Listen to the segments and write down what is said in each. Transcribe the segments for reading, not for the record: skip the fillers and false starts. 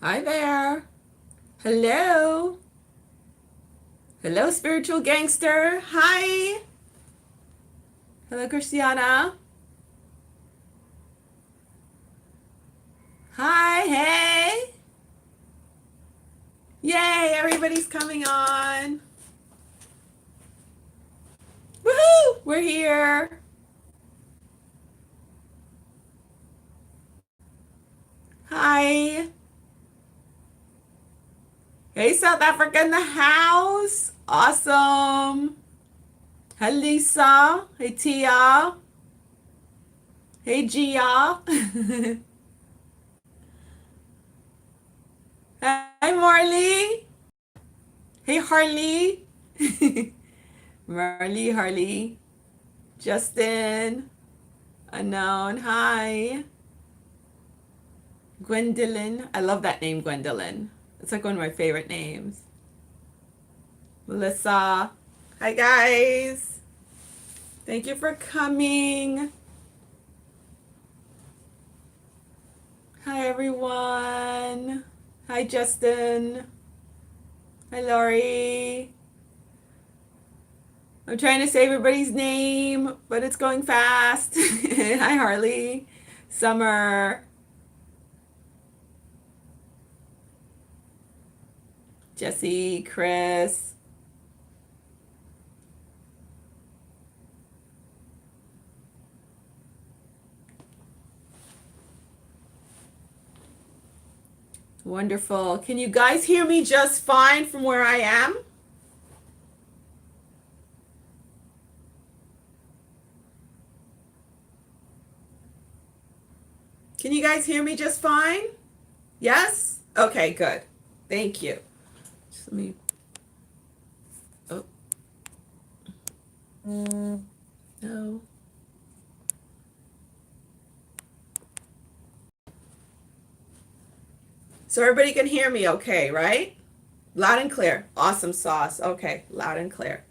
Hi there. Hello. Hello, spiritual gangster. Hi. Hello, Christiana. Hi. Hey. Yay, everybody's coming on. Woohoo! We're here. Hi. Hey, South Africa in the house. Awesome. Hi, Lisa. Hey, Tia. Hey, Gia. Hi, Marley. Hey, Harley. Marley, Harley. Justin. Unknown. Hi. Gwendolyn. I love that name, Gwendolyn. It's like one of my favorite names. Melissa. Hi, guys. Thank you for coming. Hi, everyone. Hi, Justin. Hi, Laurie. I'm trying to say everybody's name, but it's going fast. Hi, Harley. Summer. Jesse. Chris. Wonderful. Can you guys hear me just fine from where I am? Can you guys hear me just fine? Yes? Okay, good. Thank you. Just let me. Oh, no. So everybody can hear me okay, right? Loud and clear. Awesome sauce. Okay, loud and clear.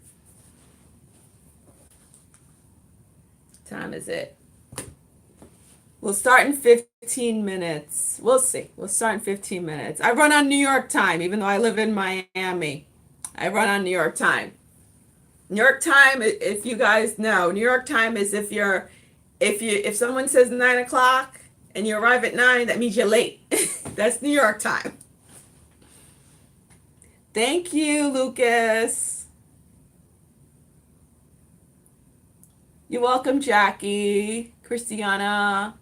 Time is it? We'll start in 15 minutes. We'll see. We'll start in 15 minutes. I run on New York time, even though I live in Miami. I run on New York time. New York time, if you guys know, New York time is if someone says 9 o'clock and you arrive at 9, that means you're late. That's New York time. Thank you, Lucas. You're welcome, Jackie, Christiana,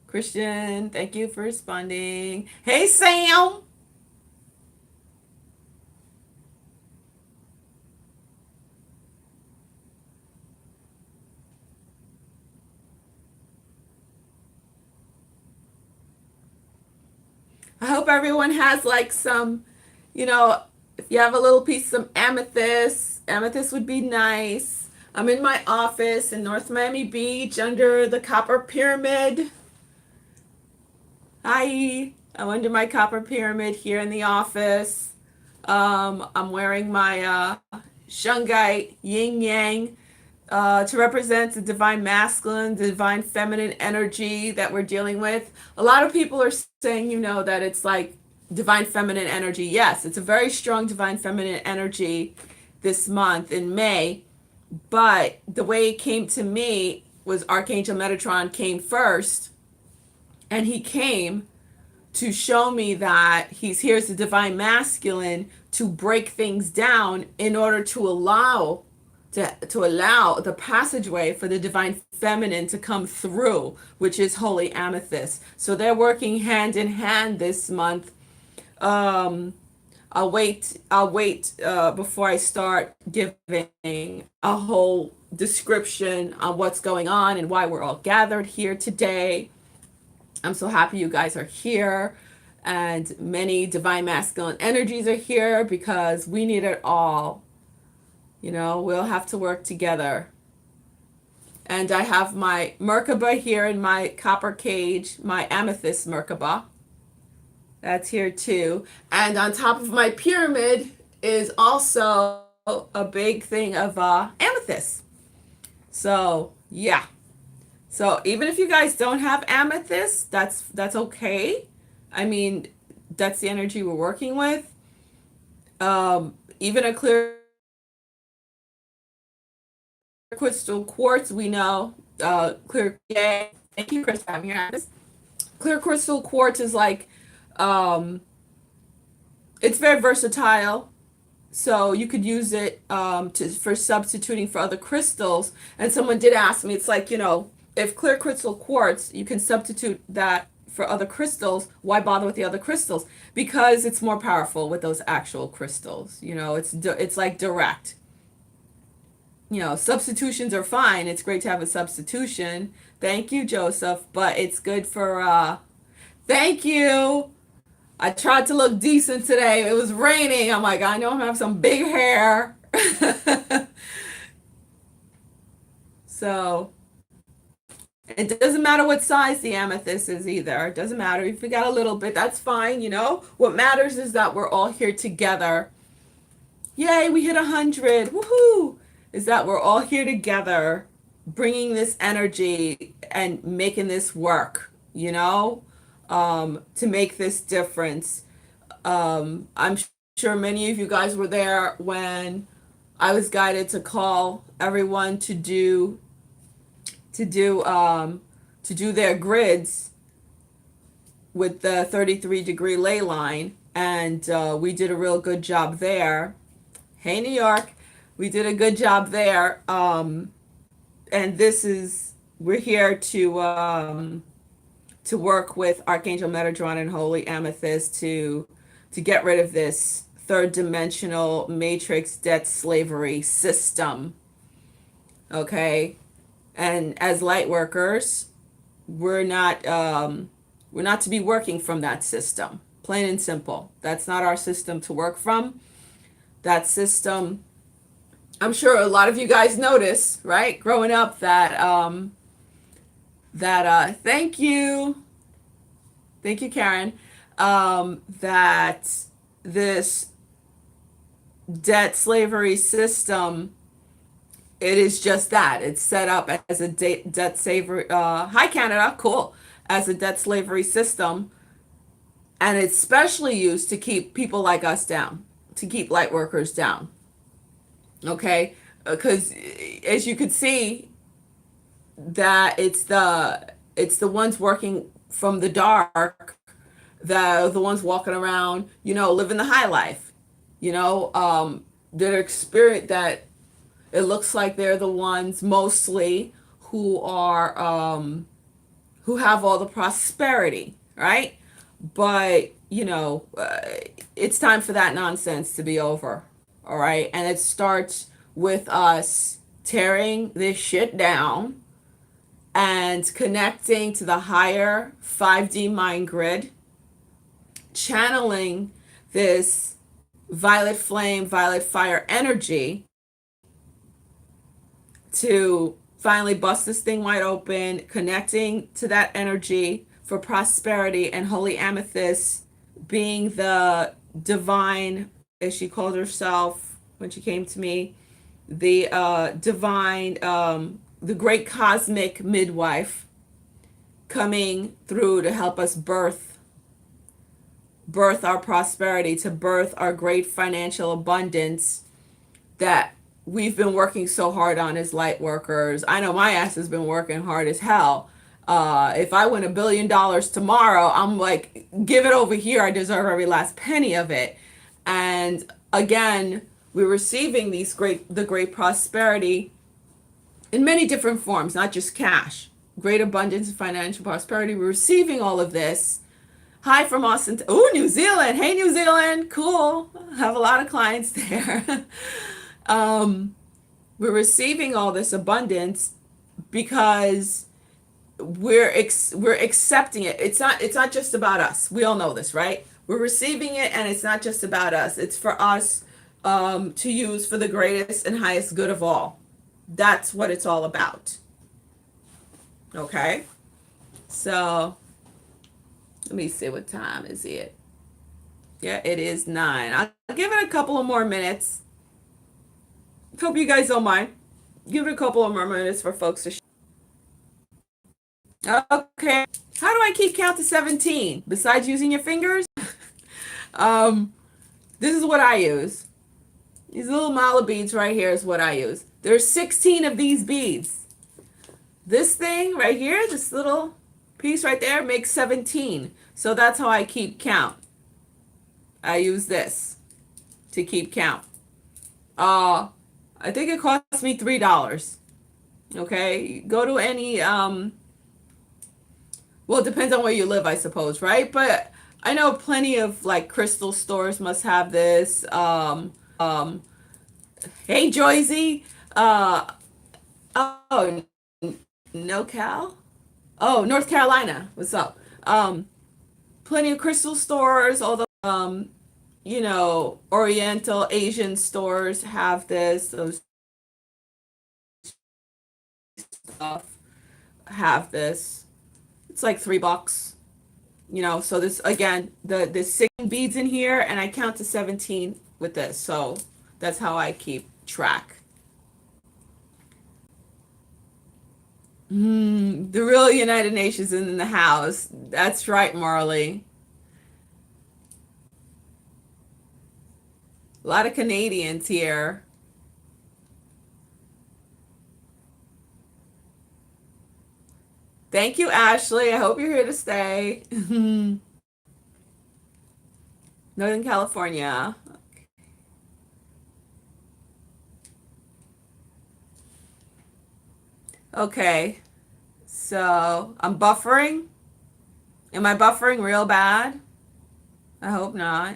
Christian. Thank you for responding. Hey, Sam. I hope everyone has like some, if you have a little piece of amethyst, amethyst would be nice. I'm in my office in North Miami Beach under the Copper Pyramid. Hi, I'm under my Copper Pyramid here in the office. I'm wearing my Shungite Yin Yang to represent the divine masculine, the divine feminine energy that we're dealing with. A lot of people are saying, that it's like divine feminine energy. Yes, it's a very strong divine feminine energy this month in May. But the way it came to me was Archangel Metatron came first, and he came to show me that he's here as the divine masculine to break things down in order to allow the passageway for the divine feminine to come through, which is holy amethyst. So they're working hand in hand this month. um I'll wait before I start giving a whole description on what's going on and why we're all gathered here today. I'm so happy you guys are here, and many divine masculine energies are here because we need it all. We'll have to work together. And I have my Merkaba here in my copper cage, my amethyst Merkaba. That's here too. And on top of my pyramid is also a big thing of amethyst. So, yeah. So, even if you guys don't have amethyst, that's okay. I mean, that's the energy we're working with. Even a clear crystal quartz, we know, clear, yay, thank you, Chris, for having your hands. Clear crystal quartz is like, um, it's very versatile. So you could use it for substituting for other crystals. And someone did ask me, it's like, if clear crystal quartz, you can substitute that for other crystals, why bother with the other crystals? Because it's more powerful with those actual crystals. It's like direct. Substitutions are fine. It's great to have a substitution. Thank you, Joseph. But it's good for, thank you. I tried to look decent today. It was raining. I'm like, I know I'm gonna have some big hair. So it doesn't matter what size the amethyst is either. It doesn't matter if you got a little bit, that's fine. What matters is that we're all here together. Yay, we hit 100. Woohoo! Is that we're all here together, bringing this energy and making this work, to make this difference. I'm sure many of you guys were there when I was guided to call everyone to do their grids with the 33-degree ley line, and we did a real good job there. Hey, New York, we did a good job there. And we're here to work with Archangel Metatron and Holy Amethyst to get rid of this third dimensional matrix debt slavery system. Okay, and as light workers, we're not to be working from that system. Plain and simple. That's not our system to work from. That system, I'm sure a lot of you guys notice, right? Growing up that thank you, Karen, that this debt slavery system, it is just that. It's set up as a debt slavery, hi Canada, cool, as a debt slavery system, and it's specially used to keep people like us down, to keep light workers down. Okay, because as you could see, that it's the ones working from the dark, the ones walking around, living the high life, that experience that it looks like they're the ones mostly who are who have all the prosperity, right? But it's time for that nonsense to be over. All right, and it starts with us tearing this shit down and connecting to the higher 5D mind grid, channeling this violet flame, violet fire energy to finally bust this thing wide open, connecting to that energy for prosperity, and Holy Amethyst being the divine, as she called herself when she came to me, the divine, the great cosmic midwife coming through to help us birth our prosperity, to birth our great financial abundance that we've been working so hard on as light workers. I know my ass has been working hard as hell. If I win $1 billion tomorrow, I'm like, give it over here. I deserve every last penny of it. And again, we're receiving the great prosperity in many different forms, not just cash. Great abundance and financial prosperity. We're receiving all of this. Hi from Austin. Oh, New Zealand. Hey, New Zealand. Cool. I have a lot of clients there. We're receiving all this abundance because we're accepting it. It's not just about us. We all know this, right? We're receiving it, and it's not just about us. It's for us to use for the greatest and highest good of all. That's what it's all about. Okay? So, let me see, what time is it? Yeah, it is 9. I'll give it a couple of more minutes. Hope you guys don't mind. Give it a couple of more minutes for folks to okay. How do I keep count to 17? Besides using your fingers? um, this is what I use. These little mala beads right here is what I use. There's 16 of these beads. This thing right here, this little piece right there makes 17. So that's how I keep count. I use this to keep count. I think it cost me $3. Okay, go to any well, it depends on where you live, I suppose, right? But I know plenty of like crystal stores must have this. Hey, Joyzy. Oh, no Cal. Oh, North Carolina. What's up? Plenty of crystal stores. Although, Oriental Asian stores have this. Those stuff have this. It's like $3. So this again, the 6 beads in here, and I count to 17 with this. So that's how I keep track. The real United Nations in the house. That's right, Marley. A lot of Canadians here. Thank you, Ashley. I hope you're here to stay. Northern California. Okay. So I'm buffering. Am I buffering real bad? I hope not.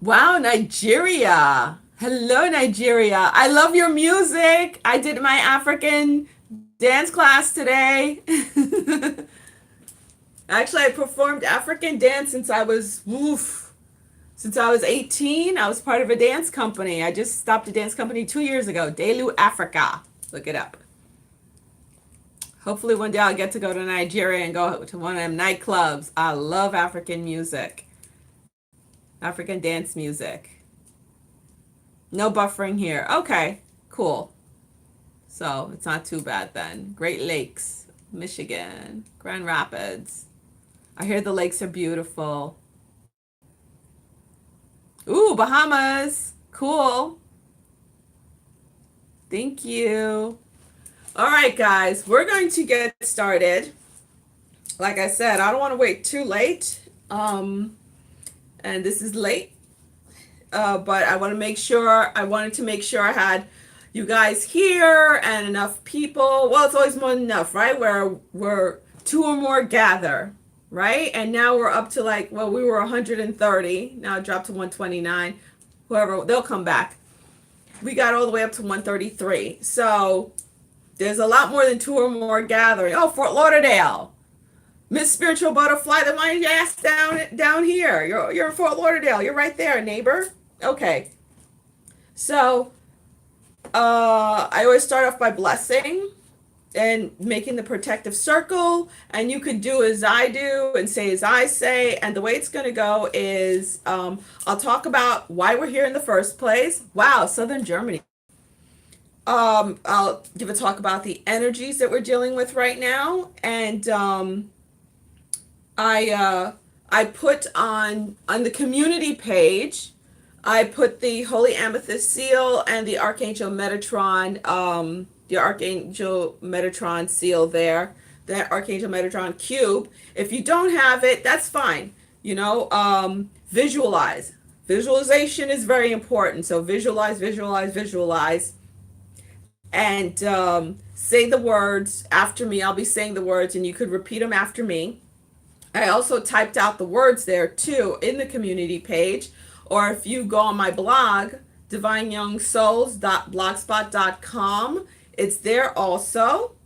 Wow, Nigeria. Hello, Nigeria. I love your music. I did my African dance class today. Actually, I performed African dance since I was 18. I was part of a dance company. I just stopped a dance company 2 years ago, Delu Africa. Look it up. Hopefully one day I'll get to go to Nigeria and go to one of them nightclubs. I love African music, African dance music. No buffering here. Okay, cool. So it's not too bad then. Great Lakes, Michigan, Grand Rapids. I hear the lakes are beautiful. Ooh, Bahamas. Cool. Thank you. All right, guys, we're going to get started. Like I said, I don't want to wait too late. And this is late. But I wanted to make sure I had you guys here and enough people. Well, it's always more than enough, right? Where we're two or more gather, right? And now we're up to we were 130. Now it dropped to 129. Whoever, they'll come back. We got all the way up to 133. So there's a lot more than two or more gathering. Oh, Fort Lauderdale. Miss Spiritual Butterfly, then why don't you ask down here? You're in Fort Lauderdale. You're right there, neighbor. Okay. So I always start off by blessing and making the protective circle. And you can do as I do and say as I say. And the way it's going to go is I'll talk about why we're here in the first place. Wow, Southern Germany. I'll give a talk about the energies that we're dealing with right now. And I put on the community page, I put the Holy Amethyst seal and the Archangel Metatron seal there, the Archangel Metatron cube. If you don't have it, that's fine. Visualize. Visualization is very important. So visualize, visualize, visualize, and say the words after me. I'll be saying the words, and you could repeat them after me. I also typed out the words there too in the community page. Or if you go on my blog, divineyoungsouls.blogspot.com, it's there also.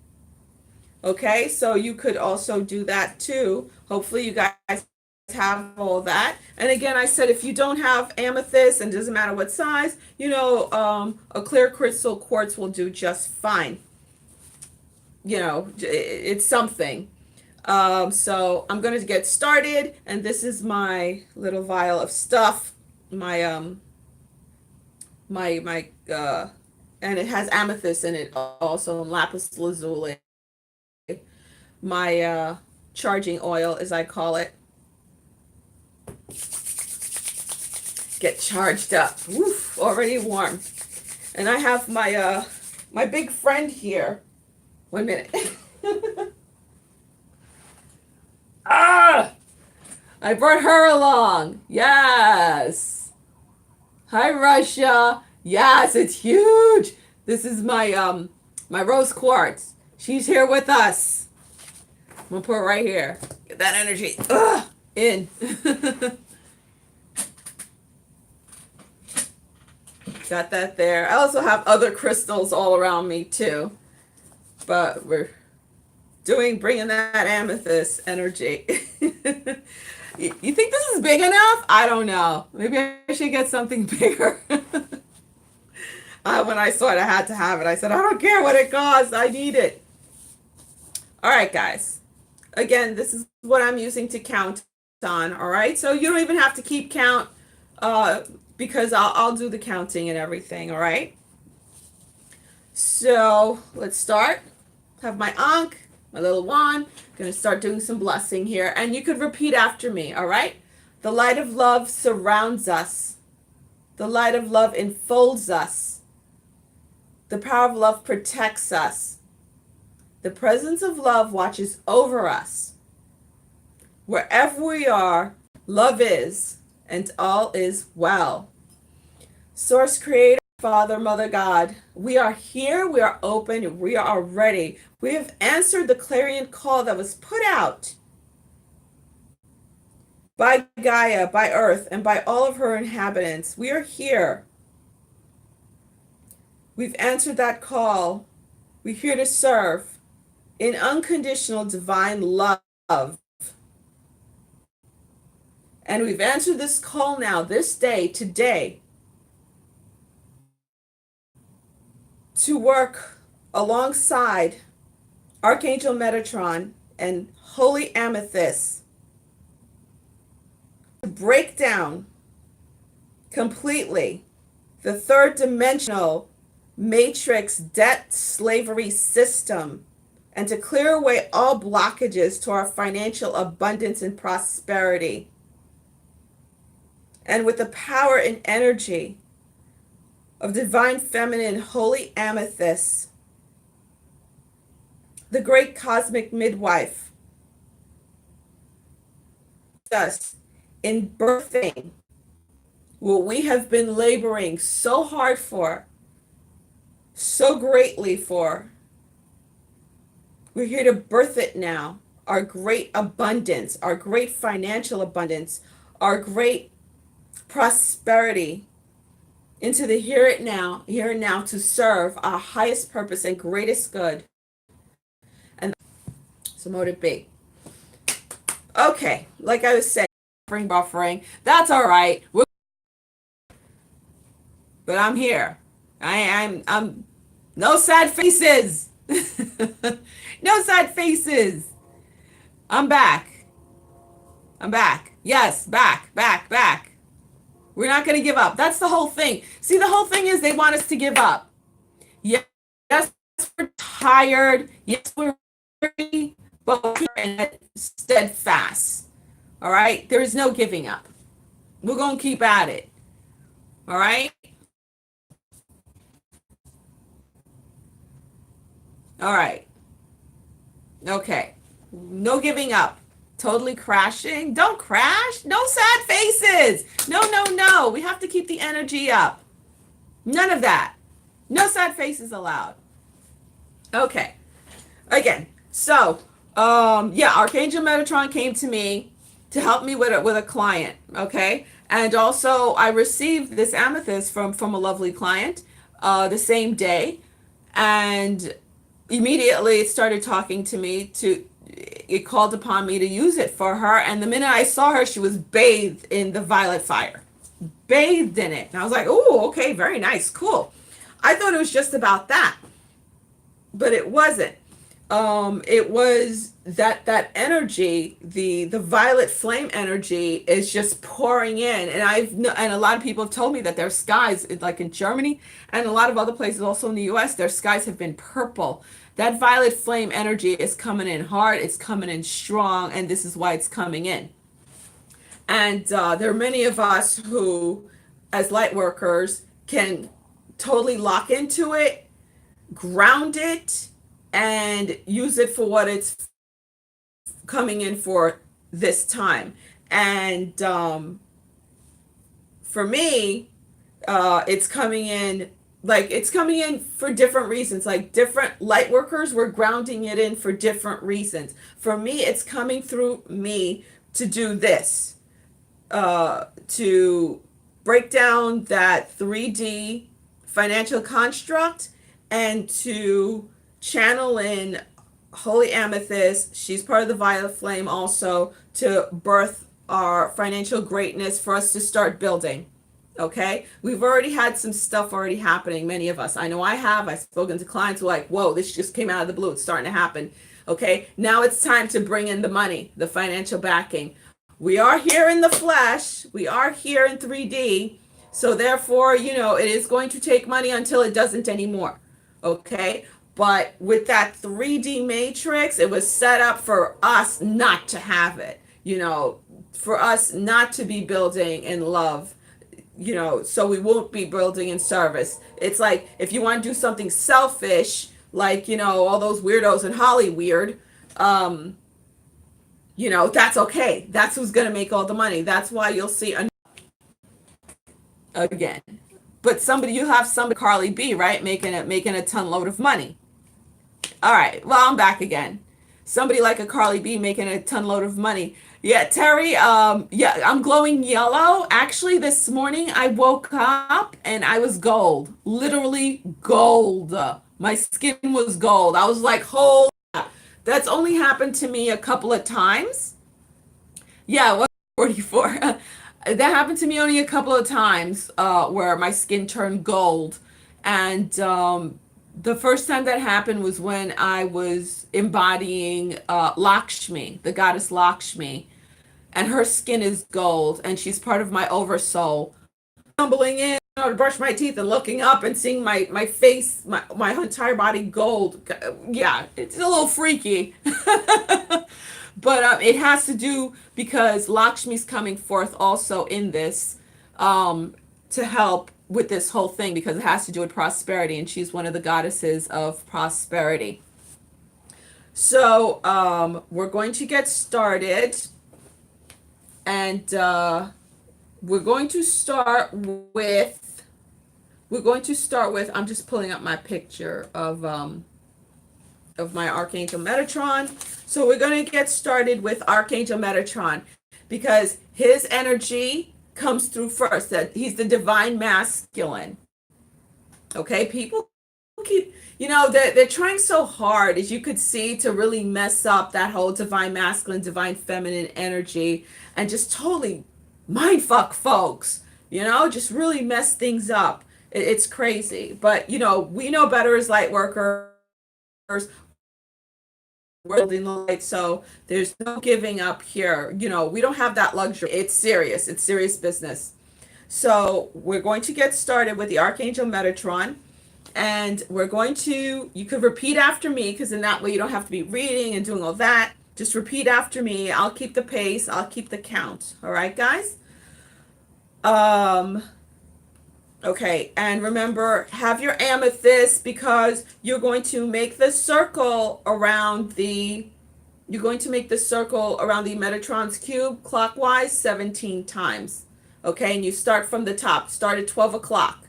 Okay, so you could also do that too. Hopefully you guys have all that. And again, I said if you don't have amethyst, and it doesn't matter what size, a clear crystal quartz will do just fine. It's something. So I'm going to get started, and this is my little vial of stuff. My and it has amethyst in it also, and lapis lazuli. my charging oil, as I call it. Get charged up. Woof, already warm. And I have my big friend here. 1 minute. Ah! I brought her along. Yes. Hi, Russia. Yes, it's huge. This is my rose quartz. She's here with us. I'm gonna put it right here. Get that energy in. Got that there. I also have other crystals all around me too, but we're bringing that amethyst energy. You think this is big enough? I don't know. Maybe I should get something bigger. When I saw it, I had to have it. I said, I don't care what it costs. I need it. All right, guys. Again, this is what I'm using to count on. All right. So you don't even have to keep count because I'll do the counting and everything. All right. So let's start. Have my Ankh, my little wand. Going to start doing some blessing here. And you could repeat after me, all right? The light of love surrounds us. The light of love enfolds us. The power of love protects us. The presence of love watches over us. Wherever we are, love is, and all is well. Source Creator, Father, Mother, God, we are here, we are open, we are ready. We have answered the clarion call that was put out by Gaia, by Earth, and by all of her inhabitants. We are here. We've answered that call. We're here to serve in unconditional divine love. And we've answered this call now, this day, today, to work alongside Archangel Metatron and Holy Amethyst to break down completely the third dimensional matrix debt slavery system and to clear away all blockages to our financial abundance and prosperity. And with the power and energy of divine feminine holy amethyst, the great cosmic midwife, us in birthing what we have been laboring so hard for, so greatly for. We're here to birth it now. Our great abundance, our great financial abundance, our great prosperity into the here and now to serve our highest purpose and greatest good. And so mote it be. Okay, like I was saying, buffering. That's all right. But I'm here. I'm no sad faces. No sad faces. I'm back. I'm back. Yes, back. We're not going to give up. That's the whole thing. See, the whole thing is they want us to give up. Yes, we're tired. Yes, we're weary, but we're steadfast. All right? There is no giving up. We're going to keep at it. All right? All right. Okay. No giving up. Totally crashing. Don't crash. No sad faces. No. We have to keep the energy up. None of that. No sad faces allowed. Okay. Again. So, Archangel Metatron came to me to help me with a client. Okay. And also I received this amethyst from a lovely client the same day. And immediately it started talking to me it called upon me to use it for her. And the minute I saw her, she was bathed in the violet fire, bathed in it. And I was like, oh, okay, very nice, cool. I thought it was just about that, but it wasn't. It was that energy, the violet flame energy is just pouring in, and and a lot of people have told me that their skies, like in Germany and a lot of other places, also in the U.S., their skies have been purple. That violet flame energy is coming in hard, it's coming in strong, and this is why it's coming in. And there are many of us who, as light workers, can totally lock into it, ground it, and use it for what it's coming in for this time. And for me, it's coming in, like it's coming in for different reasons. Like different light workers, we're grounding it in for different reasons. For me, it's coming through me to do this, to break down that 3D financial construct and to channel in Holy Amethyst. She's part of the Violet Flame also, to birth our financial greatness for us to start building. Okay, we've already had some stuff already happening, many of us. I know I have. I've spoken to clients who are like, whoa, this just came out of the blue, it's starting to happen. Okay, now it's time to bring in the money, the financial backing. We are here in the flesh, we are here in 3D, so therefore, it is going to take money until it doesn't anymore. Okay, but with that 3D matrix, it was set up for us not to have it, for us not to be building in love, so we won't be building in service. It's like if you want to do something selfish, like, all those weirdos in Hollywood, that's okay. That's who's going to make all the money. That's why you'll see again. But you have somebody, Carly B, right, making a ton load of money. All right, well, I'm back again. Somebody like a Carly B making a ton load of money. Yeah, Terry, yeah, I'm glowing yellow. Actually, this morning I woke up and I was gold. Literally gold. My skin was gold. I was like, holy, that's only happened to me a couple of times. Yeah, it was 44. That happened to me only a couple of times, where my skin turned gold. And the first time that happened was when I was embodying Lakshmi, the goddess Lakshmi. And her skin is gold, and she's part of my oversoul. Tumbling in, to brush my teeth and looking up and seeing my face, my entire body gold. Yeah, it's a little freaky. But it has to do because Lakshmi's coming forth also in this, to help with this whole thing, because it has to do with prosperity, and she's one of the goddesses of prosperity. So we're going to get started, and we're going to start with I'm just pulling up my picture of my Archangel Metatron. So we're going to get started with Archangel Metatron because his energy comes through first. That he's the divine masculine. Okay, people keep, they're trying so hard, as you could see, to really mess up that whole divine masculine, divine feminine energy, and just totally mind fuck folks. Just really mess things up. It's crazy, but we know better as light workers. We're building the light, so there's no giving up here. We don't have that luxury. It's serious. It's serious business. So we're going to get started with the Archangel Metatron, and you could repeat after me, because in that way you don't have to be reading and doing all that. Just repeat after me. I'll keep the pace. I'll keep the count. All right, guys? Okay, and remember, have your amethyst, because you're going to make the circle around the Metatron's cube clockwise 17 times. Okay, and you start from the top. Start at 12 o'clock.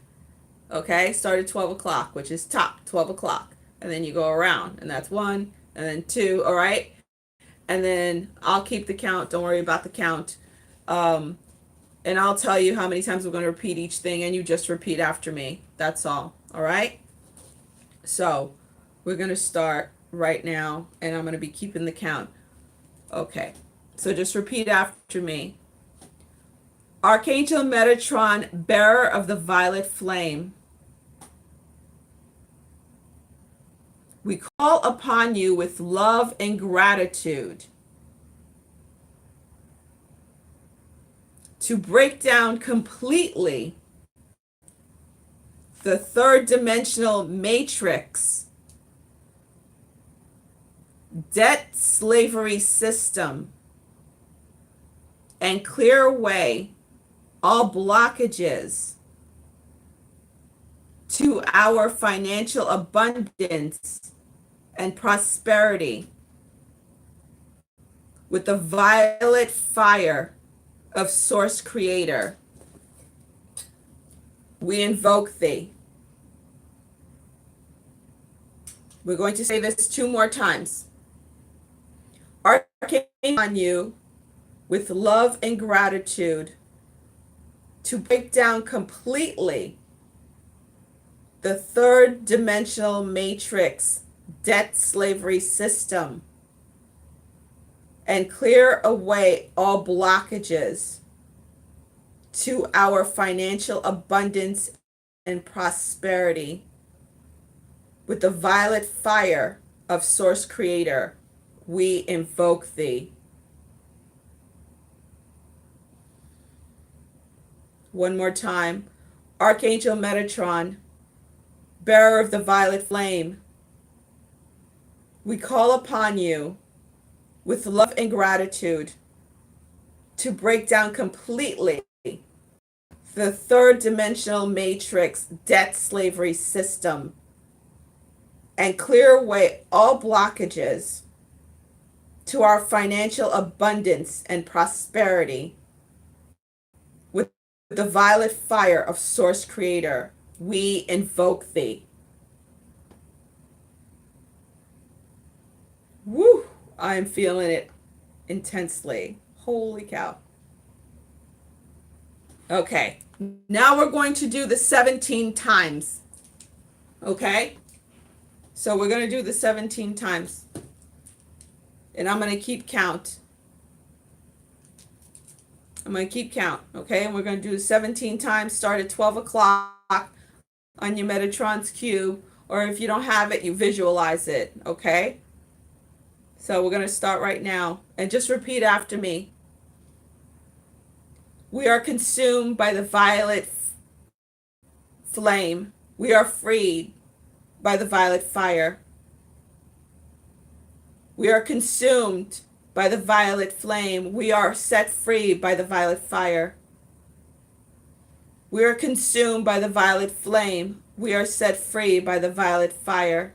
Okay, start at 12 o'clock, which is top, 12 o'clock. And then you go around, and that's 1, and then 2, all right? And then I'll keep the count. Don't worry about the count. And I'll tell you how many times we're going to repeat each thing, and you just repeat after me. That's all. All right? So we're going to start right now, and I'm going to be keeping the count. Okay. So just repeat after me. Archangel Metatron, bearer of the violet flame, We call upon you with love and gratitude to break down completely the third dimensional matrix, debt slavery system, and clear away all blockages to our financial abundance and prosperity with the violet fire of Source Creator. We invoke thee. We're going to say this 2 more times. Archangel on you with love and gratitude to break down completely the third dimensional matrix debt slavery system and clear away all blockages to our financial abundance and prosperity with the violet fire of Source Creator. We invoke thee. One more time. Archangel Metatron, bearer of the violet flame, we call upon you with love and gratitude to break down completely the third dimensional matrix debt slavery system and clear away all blockages to our financial abundance and prosperity with the violet fire of Source Creator. We invoke thee. Woo! I am feeling it intensely. Holy cow. Okay, now we're going to do the 17 times. Okay? So we're going to do the 17 times. And I'm going to keep count. I'm going to keep count. Okay? And we're going to do 17 times. Start at 12 o'clock on your Metatron's cube. Or if you don't have it, you visualize it. Okay? So we're going to start right now. And just repeat after me. We are consumed by the violet flame. We are freed by the violet fire. We are consumed by the violet flame. We are set free by the violet fire. We are consumed by the violet flame. We are set free by the violet fire.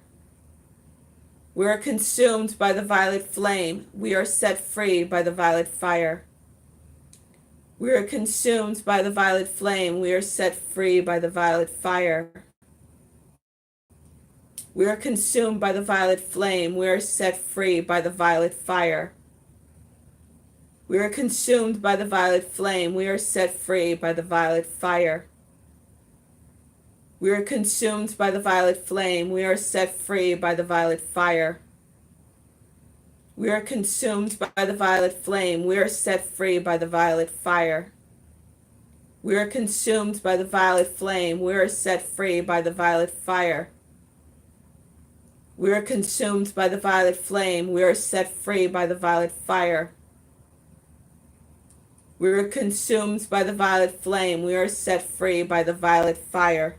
We are consumed by the violet flame. We are set free by the violet fire. We are consumed by the violet flame. We are set free by the violet fire. We are consumed by the violet flame. We are set free by the violet fire. We are consumed by the violet flame. We are set free by the violet fire. We are consumed by the violet flame. We are set free by the violet fire. We are consumed by the violet flame. We are set free by the violet fire. We are consumed by the violet flame. We are set free by the violet fire. We are consumed by the violet flame. We are set free by the violet fire. We are consumed by the violet flame. We are set free by the violet fire.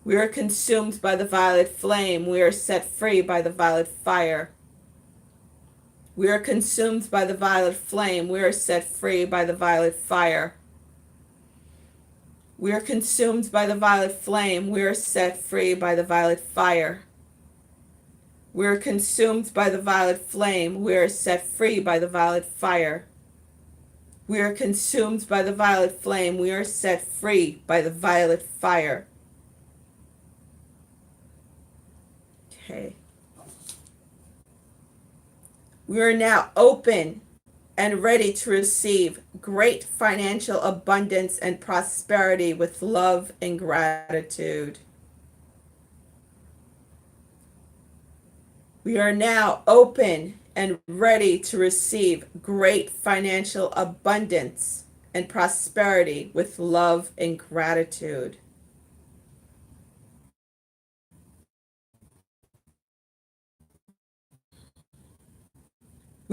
We are consumed by the violet flame. We are set free by the violet fire. We are consumed by the violet flame. We are set free by the violet fire. We are consumed by the violet flame. We are set free by the violet fire. We are consumed by the violet flame. We are set free by the violet fire. We are consumed by the violet flame. We are set free by the violet fire. Okay. We are now open and ready to receive great financial abundance and prosperity with love and gratitude. We are now open and ready to receive great financial abundance and prosperity with love and gratitude.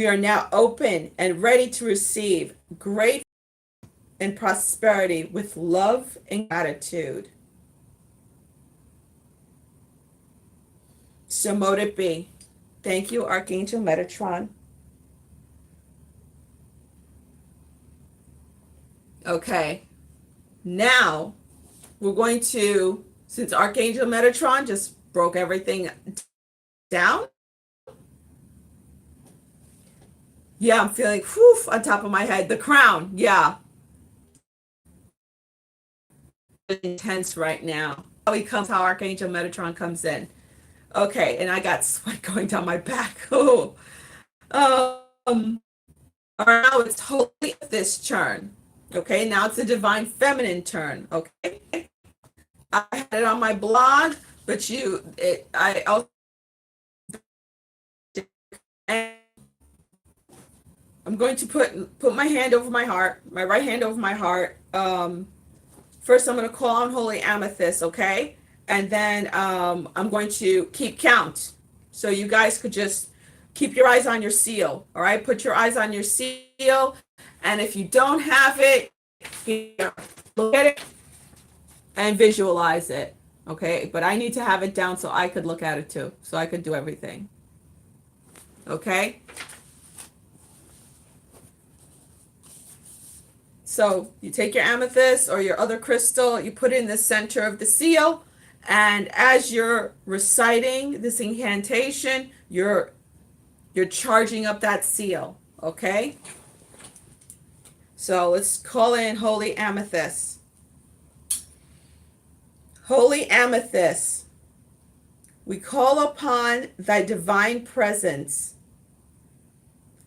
We are now open and ready to receive great and prosperity with love and gratitude. So mote it be. Thank you, Archangel Metatron. Okay, now we're going to, since Archangel Metatron just broke everything down. Yeah, I'm feeling whew, on top of my head. The crown, yeah. Intense right now. How Archangel Metatron comes in. Okay, and I got sweat going down my back. Oh, all right, now it's Holy Amethyst turn. Okay, now it's the Divine Feminine turn. Okay, I had it on my blog, but I also. I'm going to put my hand over my heart, my right hand over my heart. First, I'm going to call on Holy Amethyst, okay? And then I'm going to keep count. So you guys could just keep your eyes on your seal, all right? Put your eyes on your seal. And if you don't have it, here, look at it and visualize it, okay? But I need to have it down so I could look at it too, so I could do everything, okay? So you take your amethyst or your other crystal, you put it in the center of the seal, and as you're reciting this incantation, you're charging up that seal, okay? So let's call in Holy Amethyst. Holy Amethyst, we call upon thy divine presence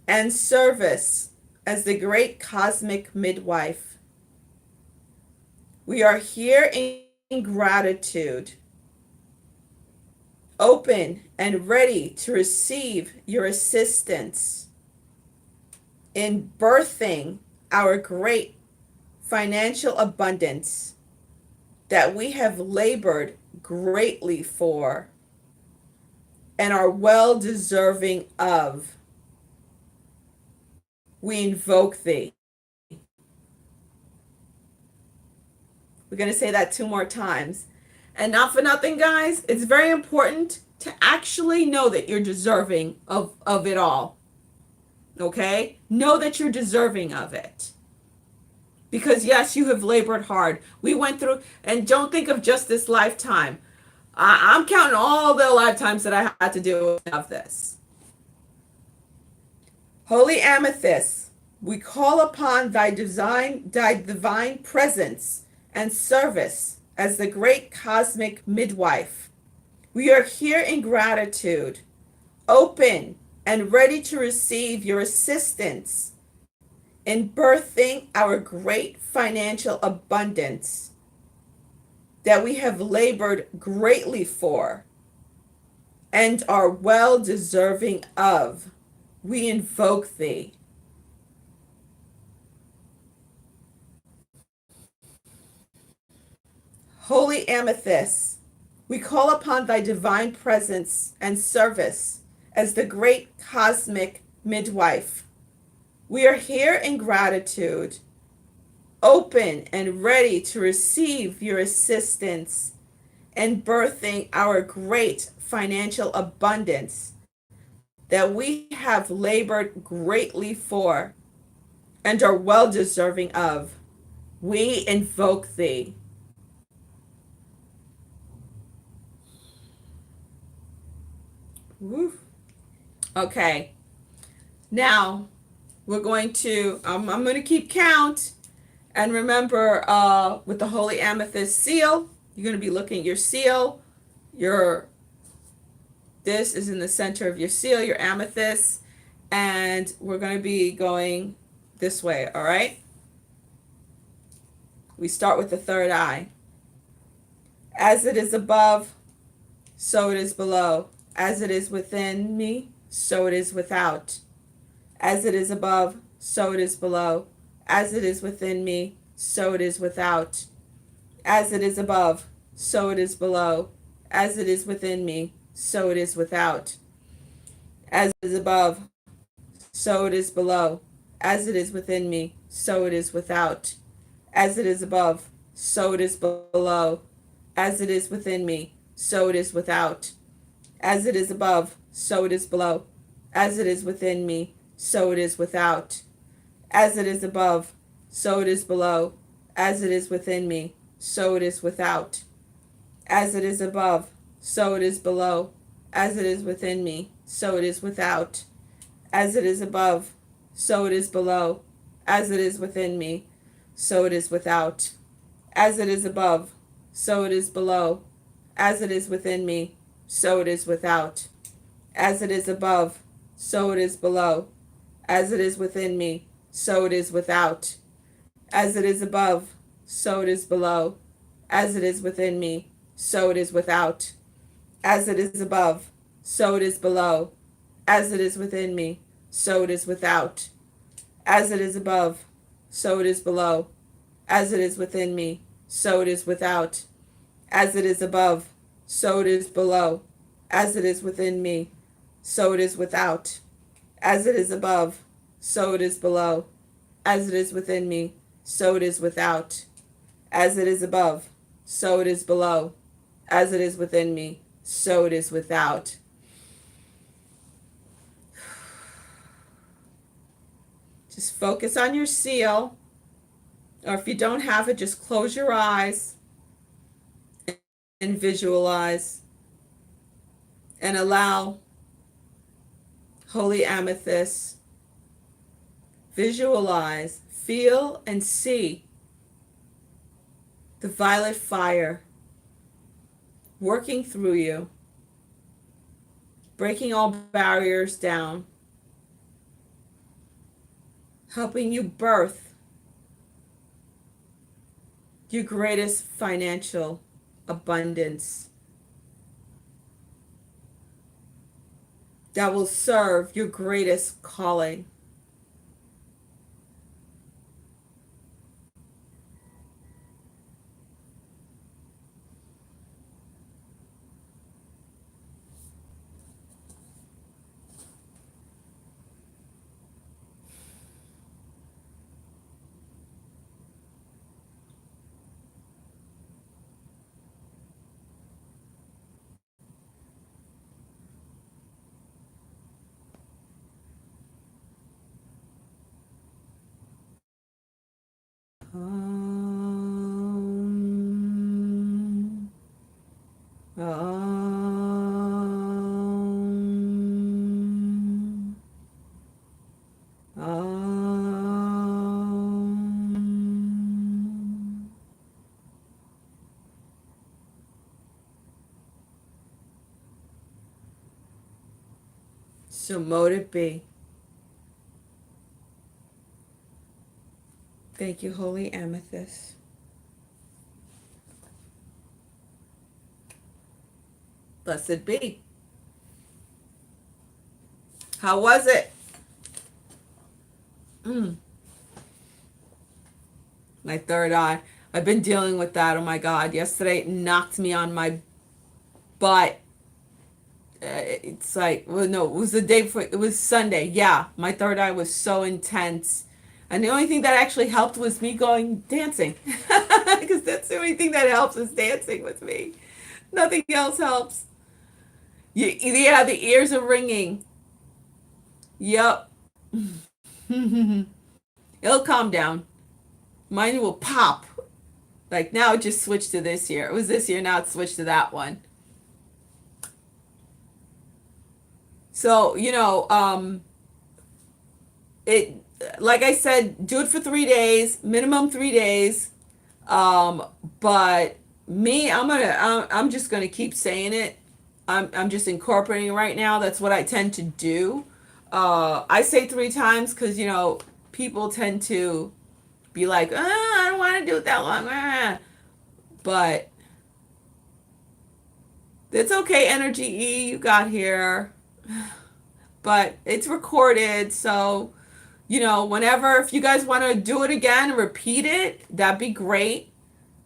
and service as the great cosmic midwife. We are here in gratitude, open and ready to receive your assistance in birthing our great financial abundance that we have labored greatly for and are well deserving of. We invoke thee. We're going to say that 2 more times. And not for nothing, guys, it's very important to actually know that you're deserving of it all. Okay? Know that you're deserving of it. Because yes, you have labored hard. We went through, and don't think of just this lifetime. I'm counting all the lifetimes that I had to do of this. Holy Amethyst, we call upon thy divine presence and service as the great cosmic midwife. We are here in gratitude, open and ready to receive your assistance in birthing our great financial abundance that we have labored greatly for and are well deserving of. We invoke thee. Holy Amethyst, we call upon thy divine presence and service as the great cosmic midwife. We are here in gratitude, open and ready to receive your assistance in birthing our great financial abundance that we have labored greatly for and are well deserving of. We invoke thee. Woo. Okay. Now we're going to, I'm going to keep count. And remember, with the Holy Amethyst seal, you're going to be looking at your seal. This is in the center of your seal, your amethyst. And we're going to be going this way, all right? We start with the third eye. As it is above, so it is below. As it is within me, so it is without. As it is above, so it is below. As it is within me, so it is without. As it is above, so it is below. As it is within me, so it is without. As it is above, so it is below. As it is within me, so it is without. As it is above, so it is below. As it is within me, so it is without. As it is above, so it is below. As it is within me, so it is without. As it is above, so it is below. As it is within me, so it is without. As it is above, so it is below. As it is within me, so it is without. As it is above, so it is below. As it is within me, so it is without. As it is above, so it is below. As it is within me, so it is without. As it is above, so it is below. As it is within me, so it is without. As it is above, so it is below. As it is within me, so it is without. As it is above, so it is below. As it is within me, so it is without. As it is above, so it is below. As it is within me, so it is without. As it is above, so it is below. As it is within me, so it is without. As it is above, so it is below. As it is within me, so it is without. As it is above, so it is below. As it is within me, so it is without. Just focus on your seal, or if you don't have it, just close your eyes and visualize and allow Holy Amethyst, visualize, feel, and see the violet fire working through you, breaking all barriers down, helping you birth your greatest financial abundance that will serve your greatest calling. Um, um, um. So mote it be. Thank you, Holy Amethyst. Blessed be. How was it? My third eye. I've been dealing with that. Oh my God. Yesterday it knocked me on my butt. It's like, well, no, it was the day before. It was Sunday. Yeah. My third eye was so intense. And the only thing that actually helped was me going dancing. Because that's the only thing that helps is dancing with me. Nothing else helps. Yeah, the ears are ringing. Yep. It'll calm down. Mine will pop. Like now it just switched to this year. It was this year, now it's switched to that one. So, it, like I said, do it for 3 days, minimum 3 days. But me, I'm just gonna keep saying it. I'm just incorporating it right now. That's what I tend to do. I say 3 times because people tend to be like, I don't want to do it that long. But it's okay, Energy E, you got here. But it's recorded, so whenever, if you guys want to do it again and repeat it, that'd be great.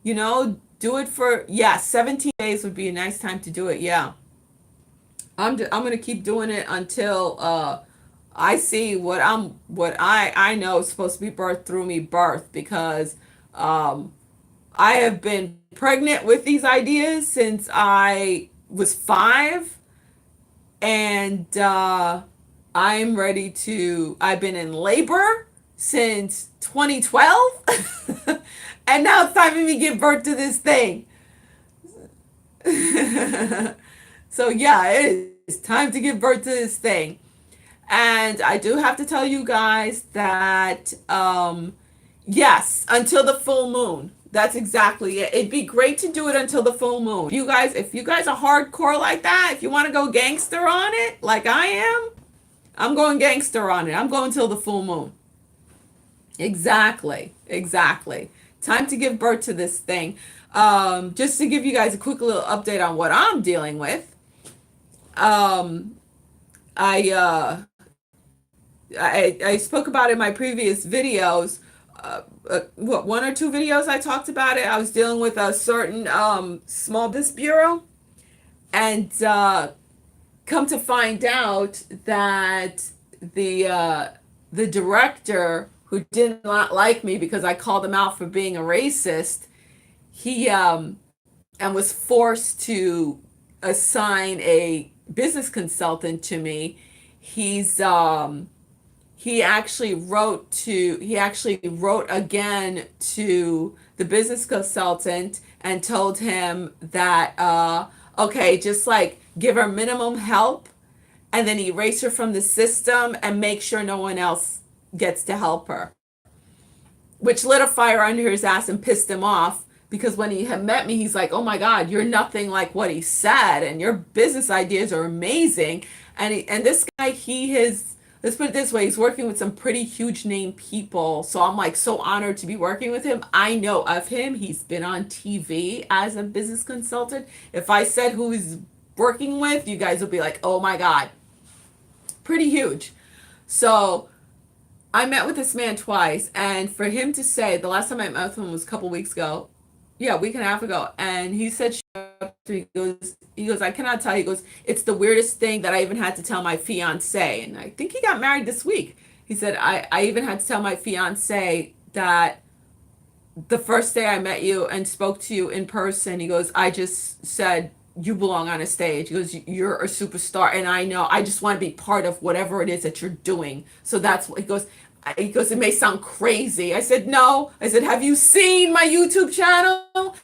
Do it for, 17 days would be a nice time to do it. Yeah. I'm going to keep doing it until I see what I know is supposed to be birthed through me birth because um, I have been pregnant with these ideas since I was 5, and I'm ready to. I've been in labor since 2012, and now it's time for me to give birth to this thing. So yeah, it is time to give birth to this thing. And I do have to tell you guys that yes, until the full moon. That's exactly it. It'd be great to do it until the full moon. If you guys are hardcore like that, if you want to go gangster on it, like I am, I'm going gangster on it. I'm going till the full moon. Exactly. Exactly. Time to give birth to this thing. Just to give you guys a quick little update on what I'm dealing with. Um, I I spoke about in my previous videos. What, one or two videos I talked about it. I was dealing with a certain small business bureau, and come to find out that the director, who did not like me because I called him out for being a racist, he and was forced to assign a business consultant to me. He's he actually wrote again to the business consultant and told him that okay, just like give her minimum help and then erase her from the system and make sure no one else gets to help her, which lit a fire under his ass and pissed him off, because when he had met me, he's like, oh my God, you're nothing like what he said, and your business ideas are amazing. And this guy, he has, let's put it this way, he's working with some pretty huge name people. So I'm like so honored to be working with him. I know of him. He's been on TV as a business consultant. If I said who he's working with, you guys will be like, oh my God, pretty huge. So I met with this man twice, and for him to say, the last time I met with him was a couple weeks ago, yeah, a week and a half ago, and he said, he goes, I cannot tell you, he goes, it's the weirdest thing that I even had to tell my fiance, and I think he got married this week. He said, I even had to tell my fiance that the first day I met you and spoke to you in person, he goes, I just said, you belong on a stage. He goes, you're a superstar, and I know I just want to be part of whatever it is that you're doing. So that's what he goes. He goes, it may sound crazy. I said, no. I said, have you seen my YouTube channel?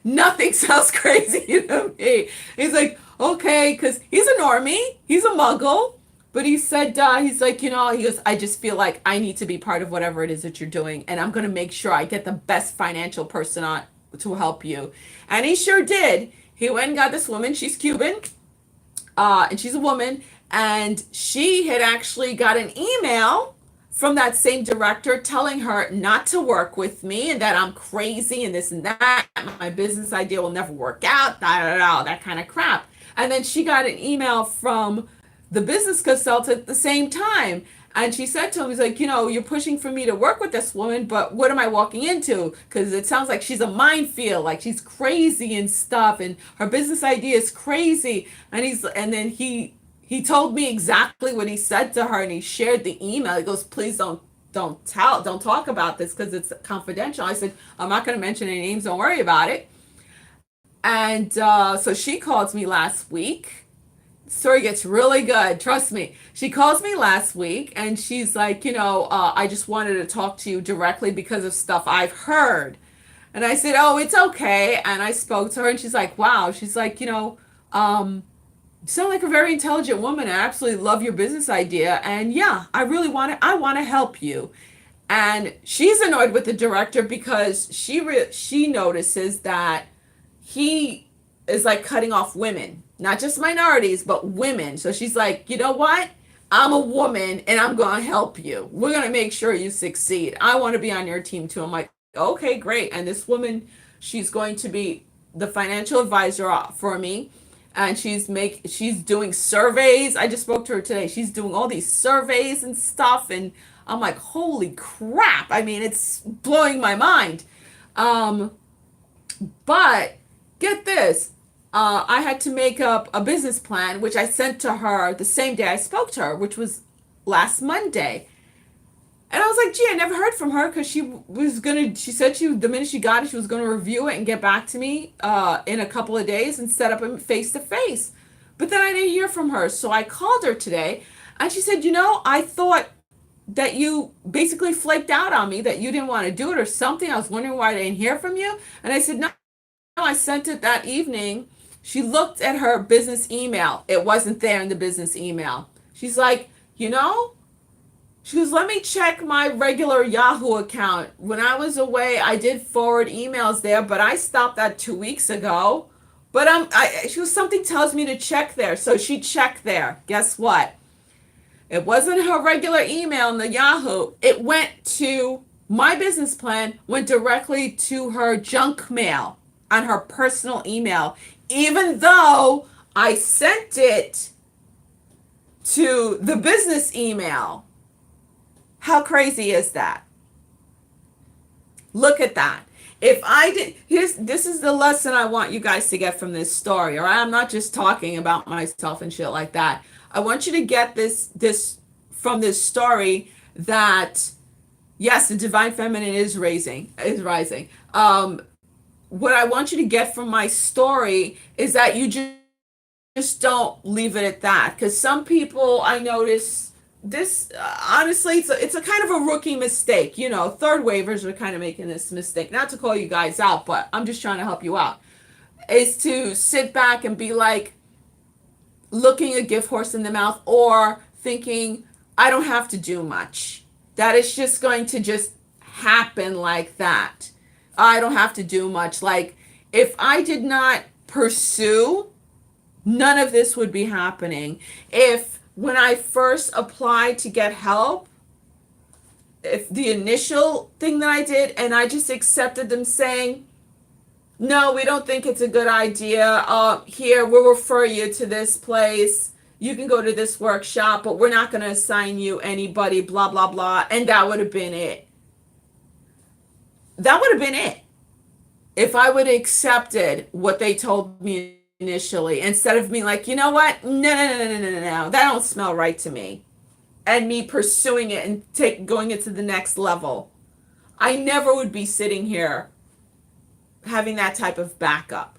Nothing sounds crazy to me. He's like, okay, because he's a normie, he's a muggle, but he said, he's like, he goes, I just feel like I need to be part of whatever it is that you're doing, and I'm going to make sure I get the best financial person on to help you. And he sure did. He went and got this woman. She's Cuban, and she's a woman, and she had actually got an email from that same director telling her not to work with me and that I'm crazy and this and that. My business idea will never work out, da, da, da, that kind of crap. And then she got an email from the business consultant at the same time. And she said to him, he's like, you're pushing for me to work with this woman, but what am I walking into? Because it sounds like she's a minefield, like she's crazy and stuff, and her business idea is crazy. And then he told me exactly what he said to her, and he shared the email. He goes, please don't talk about this because it's confidential. I said, I'm not going to mention any names. Don't worry about it. And so she called me last week. Story gets really good, trust me. She calls me last week and she's like, I just wanted to talk to you directly because of stuff I've heard. And I said, oh, it's okay. And I spoke to her and she's like, wow. She's like, you sound like a very intelligent woman. I absolutely love your business idea. And yeah, I want to help you. And she's annoyed with the director because she notices that he is like cutting off women, not just minorities, but women. So she's like, you know what? I'm a woman and I'm going to help you. We're going to make sure you succeed. I want to be on your team too. I'm like, okay, great. And this woman, she's going to be the financial advisor for me. And she's doing surveys. I just spoke to her today. She's doing all these surveys and stuff. And I'm like, holy crap. I mean, it's blowing my mind. But get this. I had to make up a business plan, which I sent to her the same day I spoke to her, which was last Monday. And I was like, gee, I never heard from her because she said the minute she got it, she was going to review it and get back to me in a couple of days and set up a face to face. But then I didn't hear from her. So I called her today and she said, I thought that you basically flaked out on me, that you didn't want to do it or something. I was wondering why I didn't hear from you. And I said, no, I sent it that evening. She looked at her business email. It wasn't there in the business email. She's like, she goes, let me check my regular Yahoo account. When I was away, I did forward emails there, but I stopped that 2 weeks ago. But she goes, something tells me to check there. So she checked there. Guess what? It wasn't her regular email in the Yahoo. It went to my business plan, went directly to her junk mail on her personal email, even though I sent it to the business email. How crazy is that? Look at that. If I did, this is the lesson I want you guys to get from this story. All right, I'm not just talking about myself and shit like that. I want you to get this from this story that yes, the divine feminine is rising. What I want you to get from my story is that you just don't leave it at that, because some people I notice this honestly it's a kind of a rookie mistake. Third waivers are kind of making this mistake, not to call you guys out, but I'm just trying to help you out, is to sit back and be like looking a gift horse in the mouth, or thinking I don't have to do much, that it's just going to just happen like that. I don't have to do much. Like, if I did not pursue, none of this would be happening. If when I first applied to get help, if the initial thing that I did and I just accepted them saying, no, we don't think it's a good idea. Here, we'll refer you to this place. You can go to this workshop, but we're not going to assign you anybody, blah, blah, blah. And that would have been it. That would have been it. If I would have accepted what they told me initially, instead of me like, you know what? No. That don't smell right to me. And me pursuing it and going it to the next level. I never would be sitting here having that type of backup.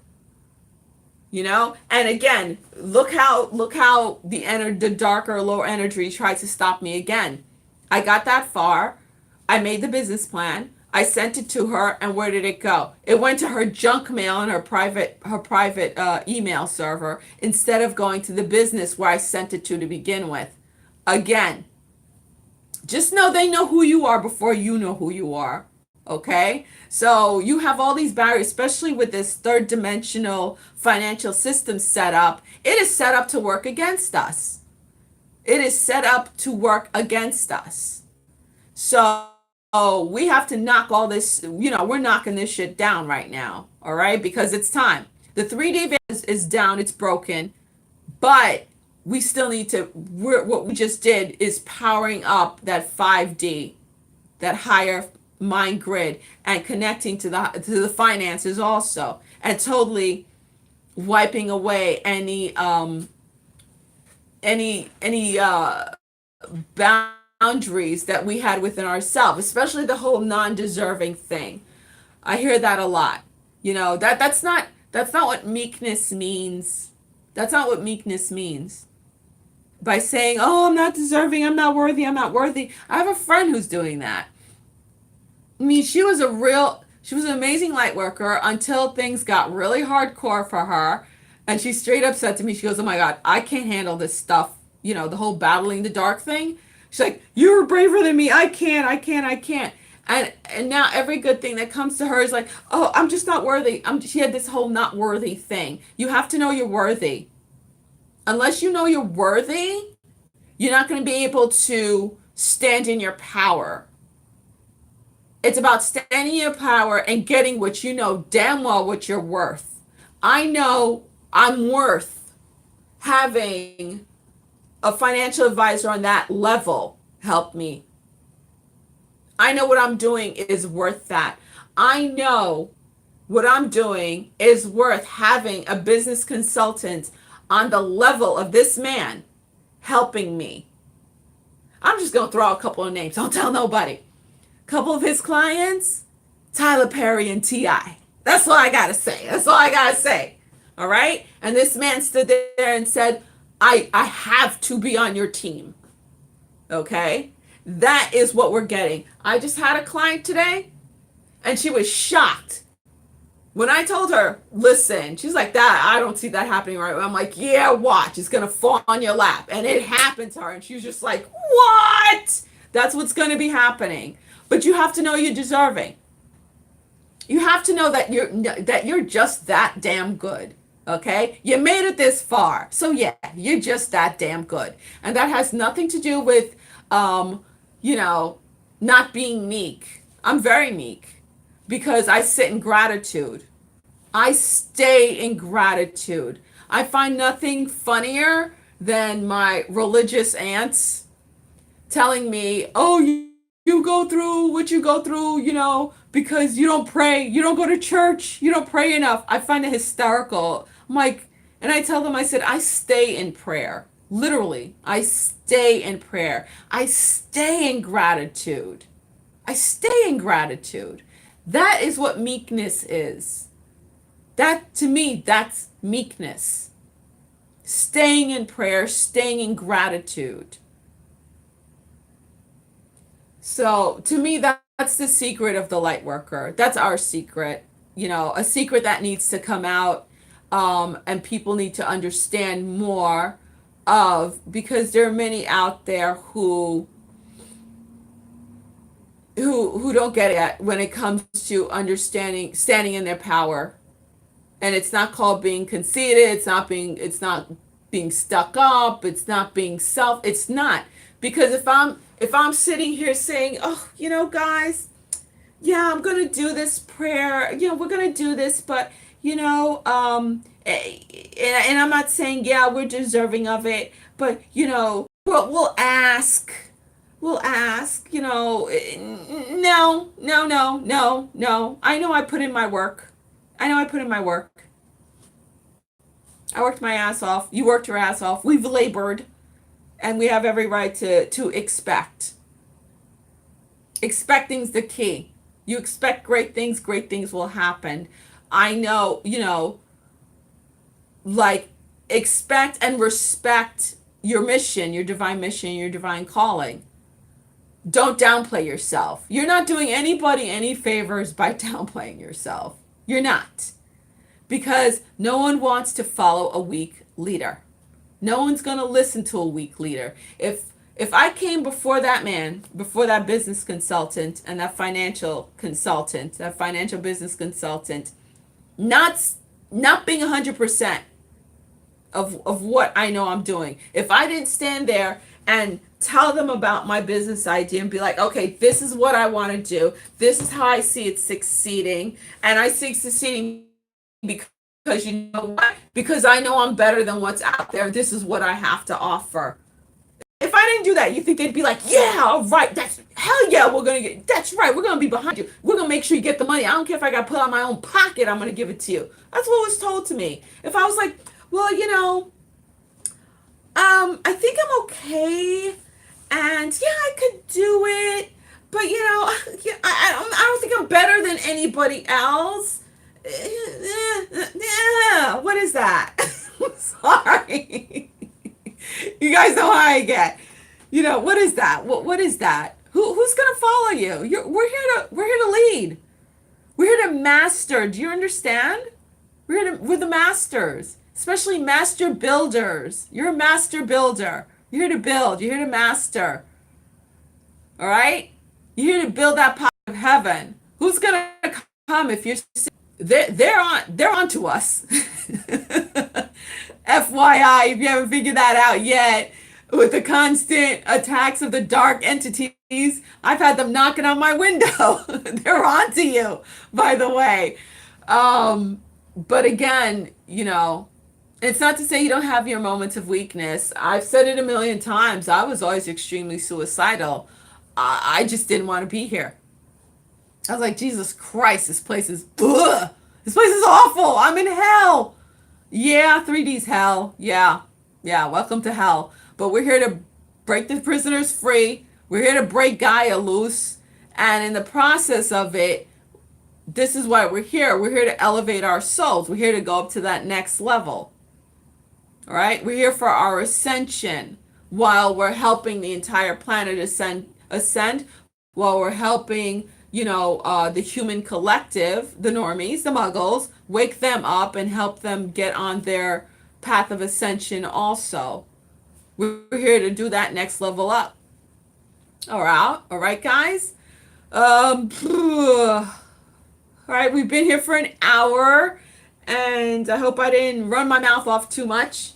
And again, look how the darker, lower energy tried to stop me again. I got that far. I made the business plan. I sent it to her, and where did it go? It went to her junk mail and her private email server, instead of going to the business where I sent it to begin with. Again, just know they know who you are before you know who you are. Okay? So you have all these barriers, especially with this third dimensional financial system set up. It is set up to work against us. It is set up to work against us. So we have to knock all this, we're knocking this shit down right now. All right? Because it's time. The 3D is down, it's broken. But we still need to, what we just did is powering up that 5D, that higher mind grid, and connecting to the finances also, and totally wiping away any boundaries that we had within ourselves, especially the whole non-deserving thing. I hear that a lot. That's not what meekness means. That's not what meekness means. By saying, oh, I'm not deserving, I'm not worthy. I have a friend who's doing that. I mean, she was an amazing light worker until things got really hardcore for her. And she straight up said to me, she goes, oh my God, I can't handle this stuff. The whole battling the dark thing. She's like, you're braver than me. I can't. And now every good thing that comes to her is like, oh, I'm just not worthy. She had this whole not worthy thing. You have to know you're worthy. Unless you know you're worthy, you're not going to be able to stand in your power. It's about standing in your power and getting what you know damn well what you're worth. I know I'm worth having a financial advisor on that level help me. I know what I'm doing is worth that. I know what I'm doing is worth having a business consultant on the level of this man helping me. I'm just going to throw out a couple of names. Don't tell nobody. Couple of his clients, Tyler Perry and T.I. That's all I got to say. That's all I got to say. All right? And this man stood there and said, I have to be on your team. Okay? That is what we're getting. I just had a client today, and she was shocked. When I told her, listen, she's like, that, I don't see that happening right away. I'm like, yeah, watch. It's going to fall on your lap. And it happened to her. And she was just like, what? That's what's going to be happening. But you have to know you're deserving. You have to know that you're just that damn good. Okay? You made it this far. So yeah, you're just that damn good. And that has nothing to do with, not being meek. I'm very meek. Because I sit in gratitude. I stay in gratitude. I find nothing funnier than my religious aunts telling me, oh, you go through what you go through, because you don't pray. You don't go to church. You don't pray enough. I find it hysterical. I'm like, and I tell them, I said, I stay in prayer. Literally, I stay in prayer. I stay in gratitude. I stay in gratitude. That is what meekness is. That, to me, that's meekness. Staying in prayer, staying in gratitude. So, to me, that's the secret of the light worker. That's our secret. A secret that needs to come out, and people need to understand more of, because there are many out there who don't get it when it comes to standing in their power. And it's not called being conceited, it's not being stuck up, it's not being it's not. Because if I'm sitting here saying, oh, guys, yeah, I'm gonna do this prayer, we're gonna do this, but and I'm not saying, yeah, we're deserving of it, but we'll ask. We'll ask, no. I know I put in my work. I worked my ass off. You worked your ass off. We've labored. And we have every right to expect. Expecting's the key. You expect great things will happen. I know, like, expect and respect your mission, your divine calling. Don't downplay yourself. You're not doing anybody any favors by downplaying yourself. You're not. Because no one wants to follow a weak leader. No one's going to listen to a weak leader. If I came before that man, before that business consultant and that financial business consultant, not being 100% of what I know I'm doing. If I didn't stand there and tell them about my business idea and be like, okay, this is what I want to do. This is how I see it succeeding. And I see it succeeding because you know what? Because I know I'm better than what's out there. This is what I have to offer. If I didn't do that, you think they'd be like, yeah, all right, hell yeah, that's right, we're going to be behind you. We're going to make sure you get the money. I don't care if I got to put out my own pocket, I'm going to give it to you. That's what was told to me. If I was like, well, I think I'm okay, and yeah, I could do it, but I don't think I'm better than anybody else. What is that? Sorry. You guys know how I get. What is that? What is that? Who's gonna follow you? We're here to lead. We're here to master. Do you understand? We're the masters, especially master builders. You're a master builder. You're here to build. You're here to master. All right? You're here to build that pot of heaven. Who's gonna come if you're? They're on to us. FYI, if you haven't figured that out yet, with the constant attacks of the dark entities, I've had them knocking on my window. They're on to you, by the way. But again, it's not to say you don't have your moments of weakness. I've said it a million times. I was always extremely suicidal. I just didn't want to be here. I was like, Jesus Christ, this place is awful. I'm in hell. Yeah, 3D's hell. Yeah, welcome to hell. But we're here to break the prisoners free. We're here to break Gaia loose. And in the process of it, this is why we're here. We're here to elevate our souls. We're here to go up to that next level. All right? We're here for our ascension while we're helping the entire planet ascend while we're helping, the human collective, the normies, the muggles, wake them up and help them get on their path of ascension also. We're here to do that next level up. All right, guys. All right, we've been here for an hour, and I hope I didn't run my mouth off too much.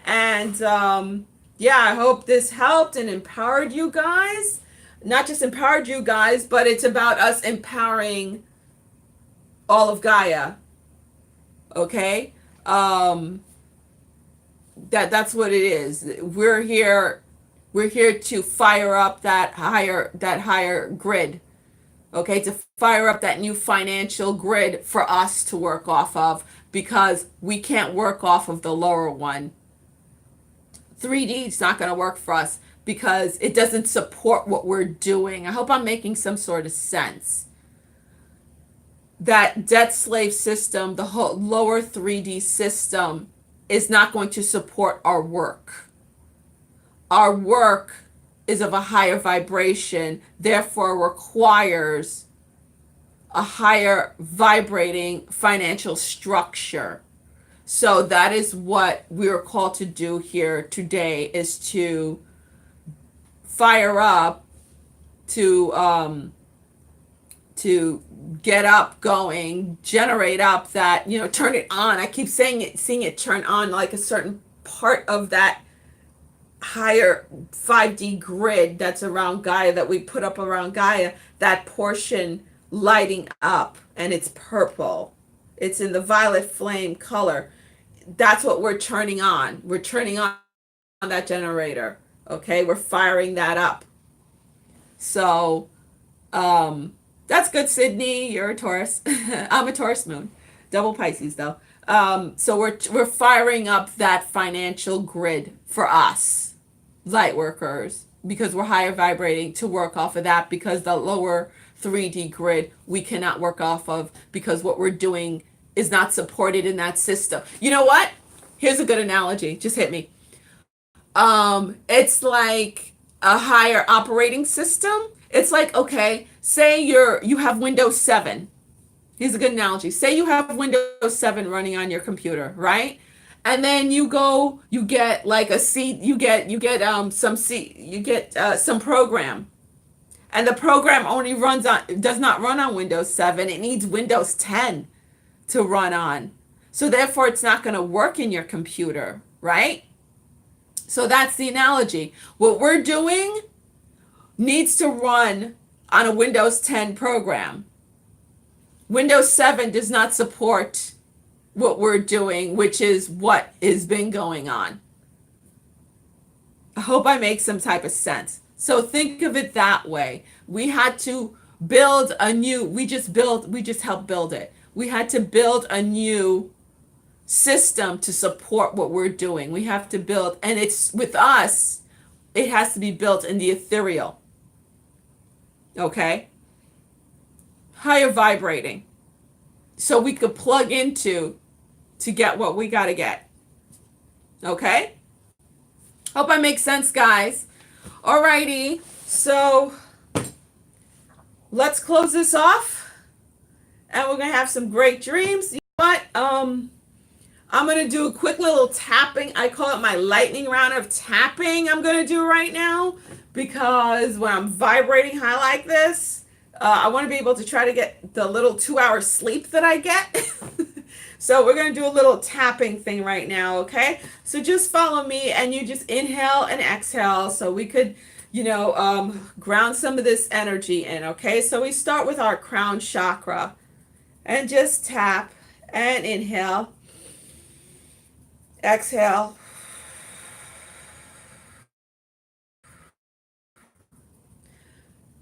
And yeah, I hope this helped and empowered you guys. Not just empowered you guys, but it's about us empowering all of Gaia. Okay? That's what it is. We're here to fire up that higher grid. Okay, to fire up that new financial grid for us to work off of, because we can't work off of the lower one. 3D is not going to work for us because it doesn't support what we're doing. I hope I'm making some sort of sense. That debt slave system, the whole lower 3D system, is not going to support our work. Our work is of a higher vibration, therefore requires a higher vibrating financial structure. So that is what we are called to do here today, is to fire up, to get up going, generate up that, turn it on. I keep saying it, seeing it turn on, like a certain part of that higher 5D grid that's around Gaia, that we put up around Gaia, that portion lighting up, and it's purple. It's in the violet flame color. That's what we're turning on. We're turning on that generator. Okay, we're firing that up. So, that's good, Sydney. You're a Taurus. I'm a Taurus moon, double Pisces though. So we're firing up that financial grid for us, light workers, because we're higher vibrating to work off of that, because the lower 3D grid we cannot work off of, because what we're doing is not supported in that system. You know what? Here's a good analogy. Just hit me. It's like a higher operating system. It's like, okay, say you have Windows 7. Here's a good analogy. Say you have Windows 7 running on your computer, right? And then you get like a C, you get some program. And the program only does not run on Windows 7. It needs Windows 10 to run on. So therefore it's not going to work in your computer, right? So that's the analogy. What we're doing needs to run on a Windows 10 program. Windows 7 does not support what we're doing, which is what has been going on. I hope I make some type of sense. So think of it that way. We had to build a new, we just helped build it. We had to build a new system to support what we're doing. We have to build, and it's with us, it has to be built in the ethereal. Okay? Higher vibrating. So we could plug into to get what we got to get. Okay? Hope I make sense, guys. Alrighty. So let's close this off. And we're going to have some great dreams. You know what? I'm going to do a quick little tapping. I call it my lightning round of tapping I'm going to do right now. Because when I'm vibrating high like this, I want to be able to try to get the little 2-hour sleep that I get. So we're going to do a little tapping thing right now, okay? So just follow me, and you just inhale and exhale so we could, ground some of this energy in, okay? So we start with our crown chakra, and just tap and inhale, exhale.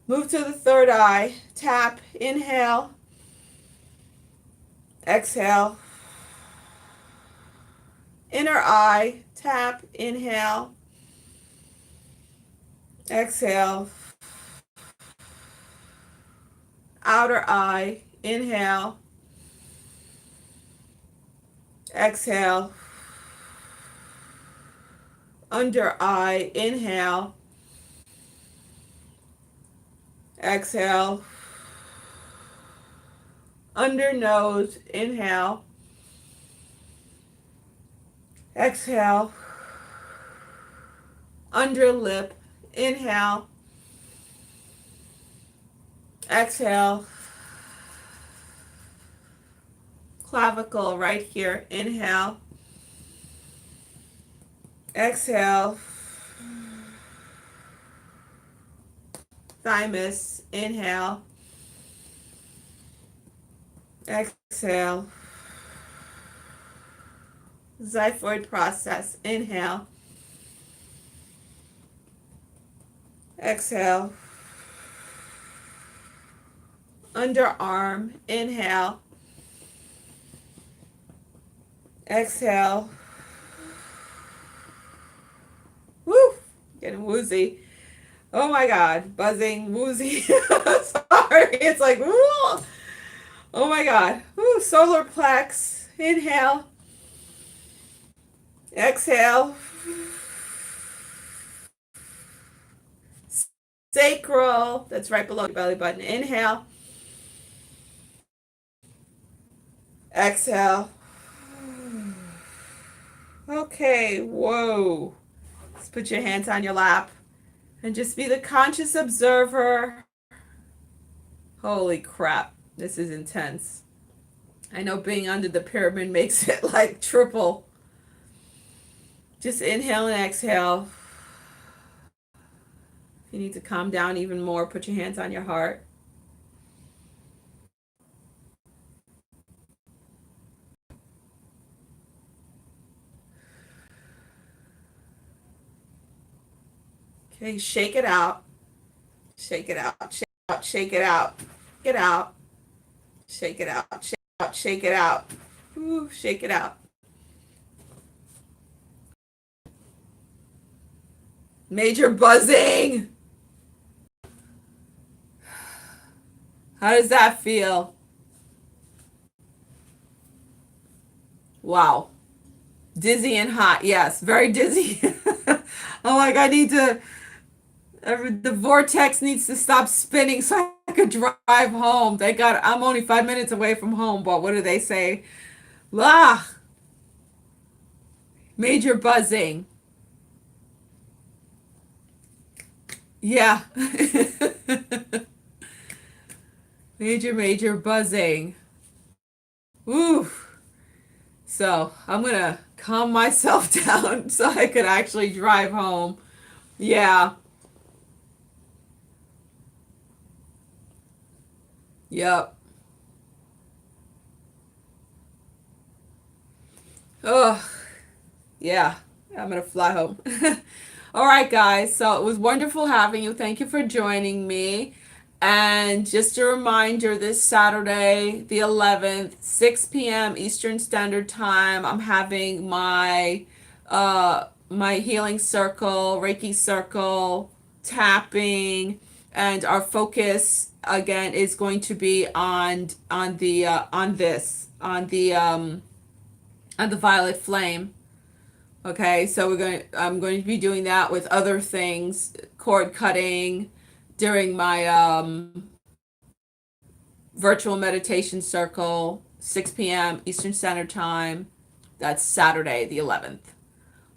Move to the third eye, tap, inhale, exhale. Inner eye, tap, inhale, Exhale. Outer eye. Inhale. Exhale. Under eye. Inhale. Exhale. Under nose. Inhale. Exhale. Under lip. Inhale. Exhale. Clavicle right here. Inhale. Exhale. Thymus. Inhale. Exhale. Xiphoid process. Inhale. Exhale. Underarm. Inhale. Exhale. Woo! Getting woozy. Oh my God. Buzzing, woozy. Sorry. It's like, woo! Oh my God. Woo! Solar plex. Inhale. Exhale. Sacral. That's right below your belly button. Inhale. Exhale. Okay. Whoa. Let's put your hands on your lap and just be the conscious observer. Holy crap. This is intense. I know being under the pyramid makes it like triple. Just inhale and exhale. If you need to calm down even more, put your hands on your heart. Okay, shake it out. Shake it out. Shake it out. Shake it out. Get out. Shake it out. Shake it out. Shake it out. Ooh, shake it out. Major buzzing. How does that feel? Wow. Dizzy and hot. Yes, very dizzy. I'm like, I need to, the vortex needs to stop spinning so I could drive home. Thank God I'm only 5 minutes away from home, but what do they say? Ah, major buzzing. Yeah. Major buzzing. Ooh. So I'm gonna calm myself down so I could actually drive home. Yeah. Yep. Oh, yeah. I'm gonna fly home. All right, guys. So it was wonderful having you. Thank you for joining me. And just a reminder, this Saturday, the 11th, 6 p.m. Eastern Standard Time, I'm having my healing circle, Reiki circle, tapping, and our focus again is going to be on the violet flame. Okay, so I'm going to be doing that with other things, cord cutting during my virtual meditation circle, 6 p.m. Eastern Standard Time. That's Saturday, the 11th.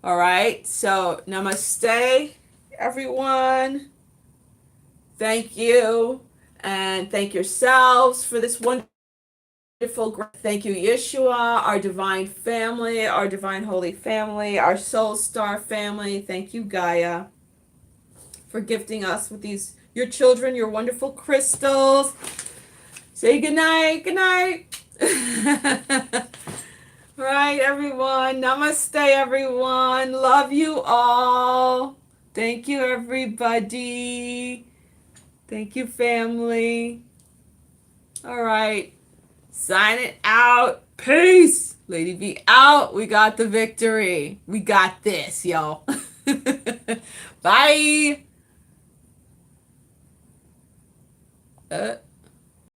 All right, so namaste, everyone. Thank you, and thank yourselves for this wonderful. Thank you, Yeshua, our divine family, our divine holy family, our soul star family. Thank you, Gaia, for gifting us with these, your children, your wonderful crystals. Say good night. Good night. All right, everyone. Namaste, everyone. Love you all. Thank you, everybody. Thank you, family. All right. Sign it out. Peace. Lady V out. We got the victory. We got this, y'all. Bye.